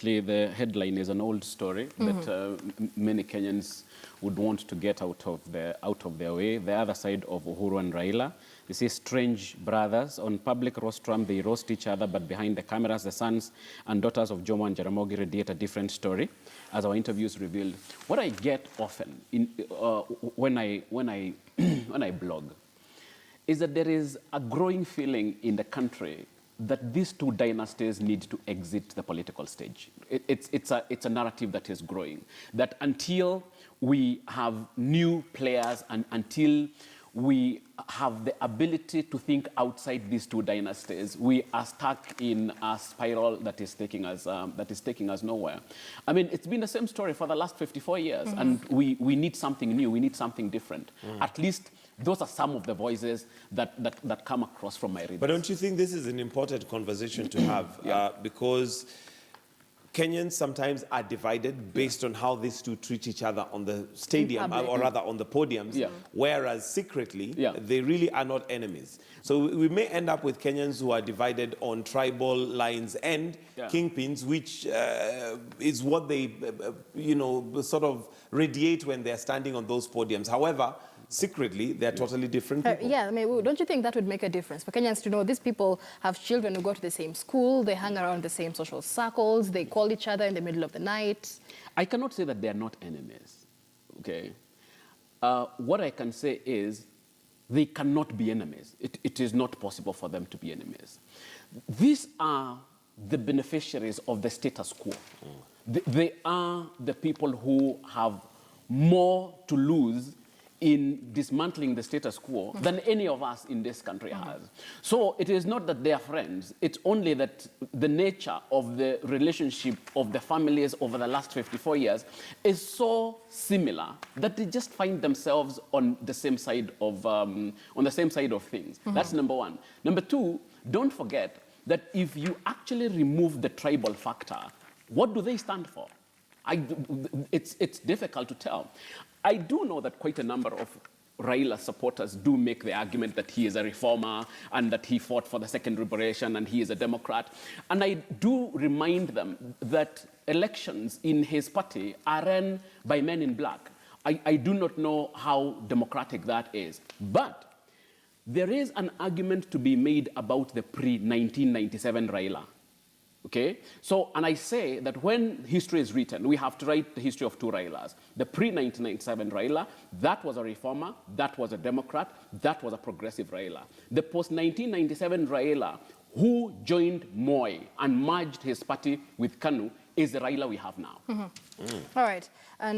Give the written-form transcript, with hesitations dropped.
The headline is an old story that many Kenyans would want to get out of their way. The other side of Uhuru and Raila, they say strange brothers. On public rostrum, they roast each other, but behind the cameras, the sons and daughters of Jomo and Jaramogi radiate a different story, as our interviews revealed. What I get often when I blog is that there is a growing feeling in the country that these two dynasties need to exit the political stage. It's a narrative that is growing, that until we have new players and until we have the ability to think outside these two dynasties, we are stuck in a spiral that is taking us nowhere. I mean, it's been the same story for the last 54 years, and we need something new, we need something different. At least those are some of the voices that come across from my readers. But don't you think this is an important conversation to have? Because Kenyans sometimes are divided based on how these two treat each other on the stadium, or rather on the podiums, whereas secretly, they really are not enemies. So we may end up with Kenyans who are divided on tribal lines and kingpins, which is what they, sort of radiate when they're standing on those podiums. However, secretly, they're totally different people. I mean, don't you think that would make a difference for Kenyans to know these people have children who go to the same school, they hang around the same social circles, they call each other in the middle of the night? I cannot say that they are not enemies, okay? What I can say is they cannot be enemies. It is not possible for them to be enemies. These are the beneficiaries of the status quo. They are the people who have more to lose in dismantling the status quo than any of us in this country has. So it is not that they are friends, it's only that the nature of the relationship of the families over the last 54 years is so similar that they just find themselves on the same side of, things. That's number one. Number two, don't forget that if you actually remove the tribal factor, what do they stand for? It's difficult to tell. I do know that quite a number of Raila supporters do make the argument that he is a reformer and that he fought for the second liberation and he is a Democrat. And I do remind them that elections in his party are run by men in black. I do not know how democratic that is. But there is an argument to be made about the pre-1997 Raila. Okay, so, and I say that when history is written, we have to write the history of two Railas. The pre-1997 Raila, that was a reformer, that was a Democrat, that was a progressive Raila. The post-1997 Raila, who joined Moi and merged his party with KANU, is the Raila we have now. All right. And